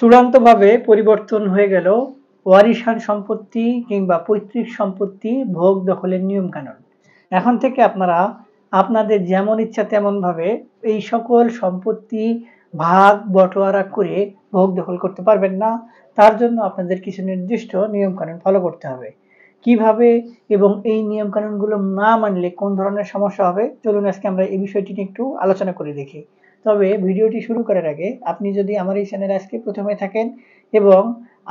চূড়ান্তভাবে পরিবর্তন হয়ে গেল ওয়ারিশান সম্পত্তি কিংবা পৈতৃক সম্পত্তি ভোগ দখলের নিয়ম কানুন। এখন থেকে আপনারা আপনাদের যেমন ইচ্ছা তেমন ভাবে এই সকল সম্পত্তি ভাগ বটোয়ারা করে ভোগ দখল করতে পারবেন না। তার জন্য আপনাদের কিছু নির্দিষ্ট নিয়ম কানুন ফলো করতে হবে। কিভাবে এবং এই নিয়ম কানুনগুলো না মানলে কোন ধরনের সমস্যা হবে, চলুন আজকে আমরা এই বিষয়টি নিয়ে একটু আলোচনা করে দেখি। তবে ভিডিওটি শুরু করার আগে আপনি যদি আমার এই চ্যানেলে আজকে প্রথমে থাকেন এবং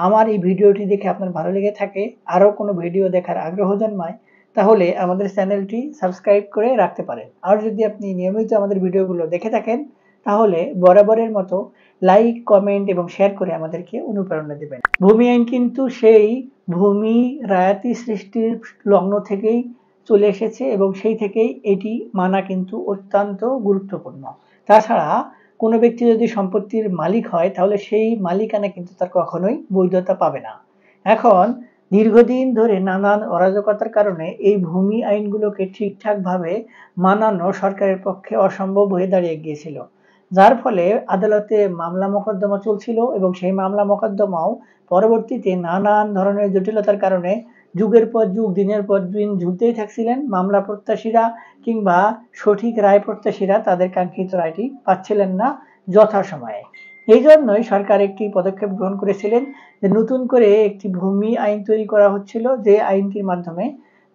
আমার এই ভিডিওটি দেখে আপনার ভালো লেগে থাকে, আরও কোনো ভিডিও দেখার আগ্রহ জন্মায়, তাহলে আমাদের চ্যানেলটি সাবস্ক্রাইব করে রাখতে পারেন। আর যদি আপনি নিয়মিত আমাদের ভিডিওগুলো দেখে থাকেন, তাহলে বরাবরের মতো লাইক, কমেন্ট এবং শেয়ার করে আমাদেরকে অনুপ্রেরণা দেবেন। ভূমি আইন কিন্তু সেই ভূমি রায়াতি সৃষ্টির লগ্ন থেকেই চলে এসেছে এবং সেই থেকেই এটি মানা কিন্তু অত্যন্ত গুরুত্বপূর্ণ। তাছাড়া কোনো ব্যক্তি যদি সম্পত্তির মালিক হয়, তাহলে সেই মালিকানা কিন্তু তার কখনোই বৈধতা পাবে না। এখন দীর্ঘদিন ধরে নানান অরাজকতার কারণে এই ভূমি আইনগুলোকে ঠিকঠাকভাবে মানানো সরকারের পক্ষে অসম্ভব হয়ে দাঁড়িয়ে গিয়েছিল, যার ফলে আদালতে মামলা মোকদ্দমা চলছিল এবং সেই মামলা মোকদ্দমাও পরবর্তীতে নানান ধরনের জটিলতার কারণে যুগের পর যুগ, দিনের পর দিন ঝুলতেই থাকছিলেন মামলা প্রত্যাশীরা কিংবা সঠিক রায় প্রত্যাশীরা তাদের কাঙ্ক্ষিত রায়টি পাচ্ছিলেন না যথাসময়ে। এই জন্যই সরকার একটি পদক্ষেপ গ্রহণ করেছিলেন যে নতুন করে একটি ভূমি আইন তৈরি করা হচ্ছিল, যে আইনটির মাধ্যমে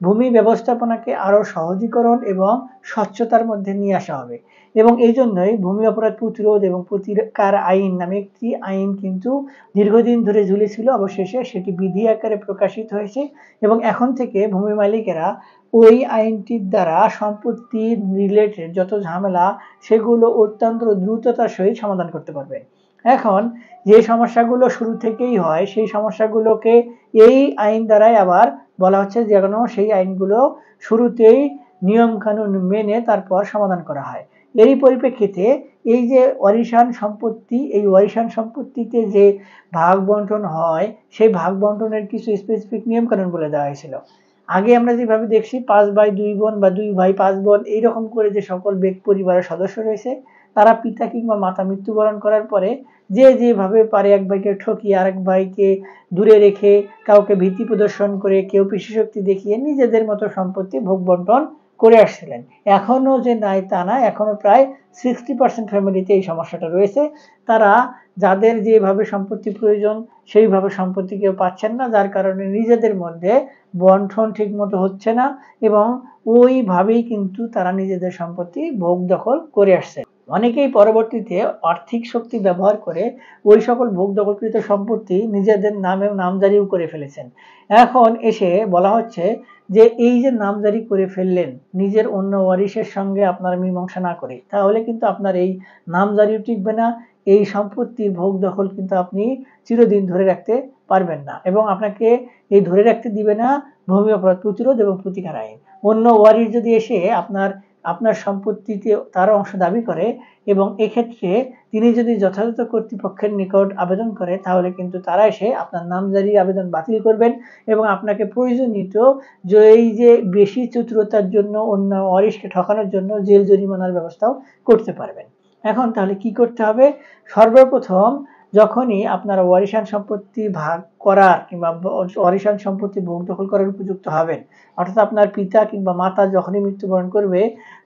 ভূমি ব্যবস্থাপনাকে আরো সহজীকরণ এবং স্বচ্ছতার মধ্যে নিয়ে আসা হবে। এবং এই জন্যই ভূমি অপরাধ প্রতিরোধ এবং প্রতিকার আইন নামে একটি আইন কিন্তু দীর্ঘদিন ধরে ঝুলেছিল, অবশেষে সেটি বিধি আকারে প্রকাশিত হয়েছে এবং এখন থেকে ভূমি মালিকেরা ওই আইনটির দ্বারা সম্পত্তি রিলেটেড যত ঝামেলা সেগুলো অত্যন্ত দ্রুততার সহিত সমাধান করতে পারবে। এখন যে সমস্যাগুলো শুরু থেকেই হয় সেই সমস্যাগুলোকে এই আইন দ্বারাই আবার বলা হচ্ছে যেন সেই আইনগুলো শুরুতেই নিয়ম কানুন মেনে তারপর সমাধান করা হয়। এরই পরিপ্রেক্ষিতে এই যে ওয়ারিশান সম্পত্তি, এই ওয়ারিশান সম্পত্তিতে যে ভাগ বন্টন হয় সেই ভাগ বন্টনের কিছু স্পেসিফিক নিয়ম কানুন বলে দেওয়া হয়েছিল। আগে আমরা যেভাবে দেখছি 5 ভাই 2 বোন বা 2 ভাই 5 বোন এইরকম করে যে সকল পরিবারের সদস্য রয়েছে, তারা পিতা কিংবা মাতা মৃত্যুবরণ করার পরে যে যেভাবে পারে এক ভাইকে ঠকিয়ে আরেক ভাইকে দূরে রেখে, কাউকে ভীতি প্রদর্শন করে, কেউ পেশিশক্তি দেখিয়ে নিজেদের মতো সম্পত্তি ভোগ বন্টন করে আসছিলেন। এখনো যে নাই তা না, এখনো প্রায় 60% ফ্যামিলিতে এই সমস্যাটা রয়েছে। তারা যাদের যেভাবে সম্পত্তি প্রয়োজন সেইভাবে সম্পত্তি কেউ পাচ্ছেন না, যার কারণে নিজেদের মধ্যে বন্টন ঠিক মতো হচ্ছে না এবং ওইভাবেই কিন্তু তারা নিজেদের সম্পত্তি ভোগ দখল করে আসছে। অনেকেই পরবর্তীতে আর্থিক শক্তি ব্যবহার করে ওই সকল ভোগ দখলকৃত সম্পত্তি নিজেদের নামেও নামজারিও করে ফেলেছেন। এখন এসে বলা হচ্ছে যে এই যে নামজারি করে ফেললেন নিজের অন্য ওয়ারিশের সঙ্গে আপনার মীমাংসা না করে, তাহলে কিন্তু আপনার এই নামজারিও টিকবে না, এই সম্পত্তির ভোগ দখল কিন্তু আপনি চিরদিন ধরে রাখতে পারবেন না এবং আপনাকে এই ধরে রাখতে দিবে না ভূমি অপরাধ প্রতিরোধ এবং প্রতিকার আইন। অন্য ওয়ারিশ যদি এসে আপনার সম্পত্তিতে তার অংশ দাবি করে এবং এক্ষেত্রে তিনি যদি যথাযথ কর্তৃপক্ষের নিকট আবেদন করে, তাহলে কিন্তু তারা এসে আপনার নামজারির আবেদন বাতিল করবেন এবং আপনাকে প্রয়োজনীয় যে এই যে বেশি চতুরতার জন্য অন্য ওয়ারিশকে ঠকানোর জন্য জেল জরিমানার ব্যবস্থাও করতে পারবেন। এখন তাহলে কি করতে হবে? সর্বপ্রথম যখনই আপনারা ওয়ারিশান সম্পত্তি ভাগ করার কিংবা ওয়ারিশান সম্পত্তি ভোগ দখল করার উপযুক্ত হবেন, অর্থাৎ আপনার পিতা কিংবা মাতা যখনই মৃত্যুবরণ করবে,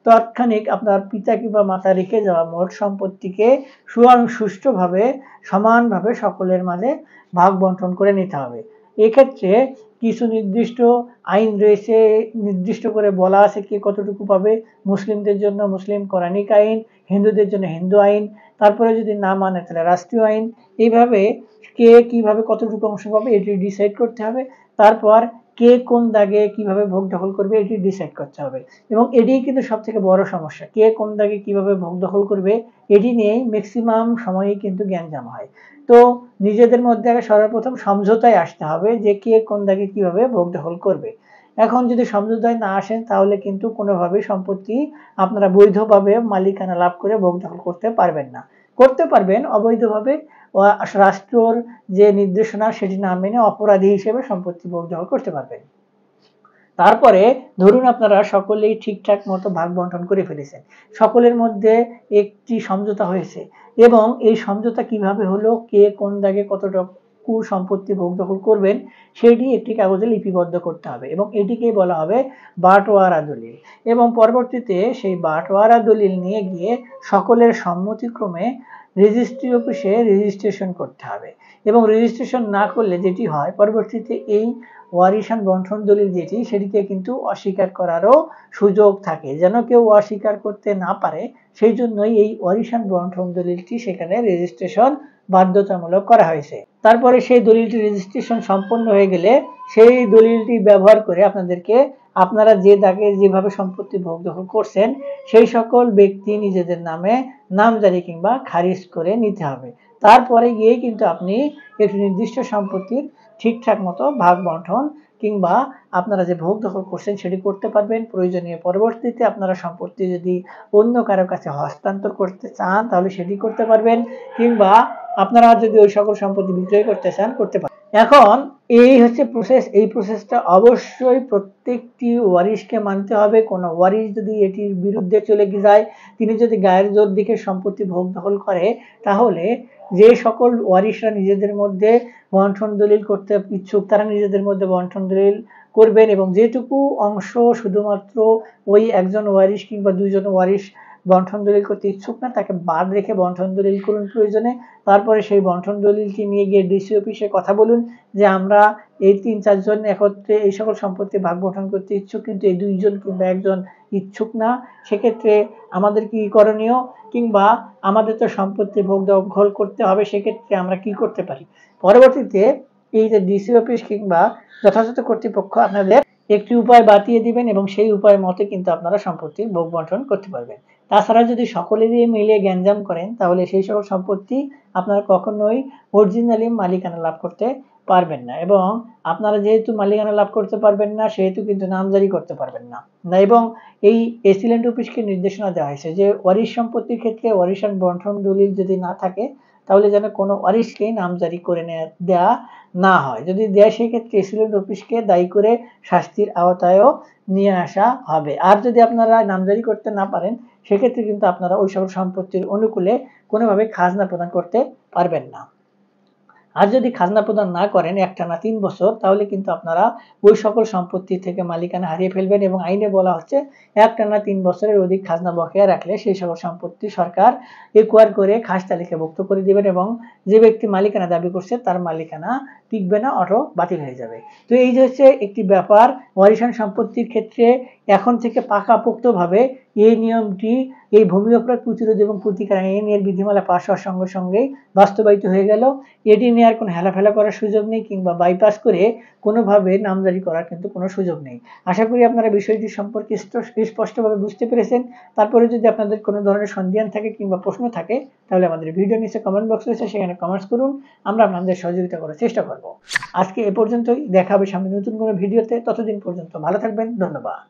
তৎক্ষণিক আপনার পিতা কিংবা মাতা রেখে যাওয়া মোট সম্পত্তিকে সুষ্ঠুভাবে সমানভাবে সকলের মাঝে ভাগ বন্টন করে নিতে হবে। এক্ষেত্রে কিছু নির্দিষ্ট আইন রয়েছে, নির্দিষ্ট করে বলা আছে কে কতটুকু পাবে। মুসলিমদের জন্য মুসলিম কোরআনিক আইন, হিন্দুদের জন্য হিন্দু আইন, তারপরে যদি না মানে তাহলে রাষ্ট্রীয় আইন। এইভাবে কে কিভাবে কতটুকু অংশ পাবে এটি ডিসাইড করতে হবে। তারপর কে কোন দাগে কিভাবে ভোগ দখল করবে এটি ডিসাইড করতে হবে এবং এটিই কিন্তু সব থেকে বড় সমস্যা। কে কোন দাগে কিভাবে ভোগ দখল করবে এটি নিয়েই ম্যাক্সিমাম সময়ই কিন্তু জ্ঞানজাম হয়। তো নিজেদের মধ্যে আগে সর্বপ্রথম সমঝোতায় আসতে হবে যে কে কোন দাগে কিভাবে ভোগ দখল করবে। এখন যদি সমঝোতায় না আসেন, তাহলে কিন্তু কোনোভাবেই সম্পত্তি আপনারা বৈধভাবে মালিকানা লাভ করে ভোগ দখল করতে পারবেন না। করতে পারবেন অবৈধভাবে, রাষ্ট্রর যে নির্দেশনা সেটি না মেনে অপরাধী হিসেবে সম্পত্তি ভোগ দখল করতে পারবেন। তারপরে ধরুন আপনারা সকলেই ঠিকঠাক মতো ভাগ বন্টন করে ফেলেছেন, সকলের মধ্যে একটি সমঝোতা হয়েছে এবং এই সমঝোতা কিভাবে হলো, কে কোন দাগে কতটুকু সম্পত্তি ভোগ দখল করবেন সেটি একটি কাগজে লিপিবদ্ধ করতে হবে এবং এটিকেই বলা হবে বাঁটোয়ারা দলিল। এবং পরবর্তীতে সেই বাঁটোয়ারা দলিল নিয়ে গিয়ে সকলের সম্মতিক্রমে রেজিস্ট্রি অফিসে রেজিস্ট্রেশন করতে হবে এবং রেজিস্ট্রেশন না করলে যেটি হয়, পরবর্তীতে এই ওয়ারিশান বন্টন দলিল যেটি সেটিকে কিন্তু অস্বীকার করারও সুযোগ থাকে, যেন কেউ অস্বীকার করতে না পারে সেই জন্যই এই ওয়ারিশান বন্টন দলিলটি সেখানে রেজিস্ট্রেশন বাধ্যতামূলক করা হয়েছে। তারপরে সেই দলিলটি রেজিস্ট্রেশন সম্পন্ন হয়ে গেলে সেই দলিলটি ব্যবহার করে আপনাদেরকে আপনারা যে দাগে যেভাবে সম্পত্তি ভোগ দখল করছেন সেই সকল ব্যক্তি নিজেদের নামে নামজারি কিংবা খারিজ করে নিতে হবে। তারপরে গিয়ে কিন্তু আপনি একটি নির্দিষ্ট সম্পত্তির ঠিকঠাক মতো ভাগ বন্টন কিংবা আপনারা যে ভোগ দখল করছেন সেটি করতে পারবেন। প্রয়োজনীয় পরবর্তীতে আপনারা সম্পত্তি যদি অন্য কারো কাছে হস্তান্তর করতে চান তাহলে সেটি করতে পারবেন, কিংবা আপনারা যদি ওই সকল সম্পত্তি বিক্রয় করতে চান করতে পারেন। এখন এই হচ্ছে প্রসেস। এই প্রসেসটা অবশ্যই প্রত্যেকটি ওয়ারিশকে মানতে হবে। কোনো ওয়ারিশ যদি এটির বিরুদ্ধে চলে যায়, তিনি যদি গায়ের জোর দিকে সম্পত্তি ভোগ দখল করে, তাহলে যে সকল ওয়ারিশরা নিজেদের মধ্যে বন্টন দলিল করতে ইচ্ছুক তারা নিজেদের মধ্যে বন্টন দলিল করবেন এবং যেটুকু অংশ শুধুমাত্র ওই একজন ওয়ারিশ কিংবা দুইজন ওয়ারিশ বন্টন দলিল করতে ইচ্ছুক না তাকে বাদ রেখে বন্টন দলিল করুন প্রয়োজনে। তারপরে সেই বন্টন দলিলটি নিয়ে গিয়ে ডিসি অফিসে কথা বলুন যে আমরা এই ৩-৪ জন একত্রে এই সকল সম্পত্তি ভাগ বন্টন করতে ইচ্ছুক, কিন্তু এই দুইজন কিংবা একজন ইচ্ছুক না, সেক্ষেত্রে আমাদের কি করণীয়, কিংবা আমাদের তো সম্পত্তি ভোগ দখল করতে হবে, সেক্ষেত্রে আমরা কি করতে পারি। পরবর্তীতে এই যে ডিসি অফিস কিংবা যথাযথ কর্তৃপক্ষ আপনাদের একটি উপায় বাতিয়ে দিবেন এবং সেই উপায় মতে কিন্তু আপনারা সম্পত্তি ভোগ বন্টন করতে পারবেন। তাছাড়া যদি সকলেরই মিলে গ্যাঞ্জাম করেন তাহলে সেই সকল সম্পত্তি আপনারা কখনোই অরিজিনালি মালিকানা লাভ করতে পারবেন না এবং আপনারা যেহেতু মালিকানা লাভ করতে পারবেন না সেহেতু কিন্তু নামজারি করতে পারবেন না। এবং এই এসিল্যান্ড অফিসকে নির্দেশনা দেওয়া হয়েছে যে ওয়ারিশ সম্পত্তির ক্ষেত্রে ওয়ারিশান বন্টন দলিল যদি না থাকে তাহলে যেন কোনো ওয়ারিশকেই নামজারি করে দেয়া না হয়। যদি দেয় সেক্ষেত্রে এসিল্যান্ড অফিসকে দায়ী করে শাস্তির আওতায়ও নিয়ে আসা হবে। আর যদি আপনারা নামজারি করতে না পারেন সেক্ষেত্রে কিন্তু আপনারা ওই সকল সম্পত্তির অনুকূলে কোনোভাবে খাজনা প্রদান করতে পারবেন না। আর যদি খাজনা প্রদান না করেন একটানা ৩ বছর তাহলে কিন্তু আপনারা ওই সকল সম্পত্তি থেকে মালিকানা হারিয়ে ফেলবেন এবং আইনে বলা হচ্ছে একটানা ৩ বছরের অধিক খাজনা বকেয়া রাখলে সেই সকল সম্পত্তি সরকার একুয়ার করে খাস তালিকাভুক্ত করে দিবেন এবং যে ব্যক্তি মালিকানা দাবি করছে তার মালিকানা টিকবে না, অটো বাতিল হয়ে যাবে। তো এই যে হচ্ছে একটি ব্যাপার ওয়ারিশান সম্পত্তির ক্ষেত্রে এখন থেকে পাকাপোক্তভাবে এই নিয়মটি এই ভূমি অপরাধ প্রতিরোধ এবং প্রতিকার আইনের বিধিমালা পাশ হওয়ার সঙ্গে সঙ্গেই বাস্তবায়িত হয়ে গেল। এটি নিয়ে আর কোনো হেলাফেলা করার সুযোগ নেই কিংবা বাইপাস করে কোনোভাবে নামজারি করার কিন্তু কোনো সুযোগ নেই। আশা করি আপনারা বিষয়টি সম্পর্কে স্পষ্টভাবে বুঝতে পেরেছেন। তারপরে যদি আপনাদের কোনো ধরনের সন্দেহ থাকে কিংবা প্রশ্ন থাকে তাহলে আমাদের ভিডিও নিচে কমেন্ট বক্স রয়েছে, সেখানে কমেন্টস করুন, আমরা আপনাদের সহযোগিতা করার চেষ্টা করব। আজকে এ পর্যন্তই, দেখা হবে সামনে নতুন কোনো ভিডিওতে। ততদিন পর্যন্ত ভালো থাকবেন, ধন্যবাদ।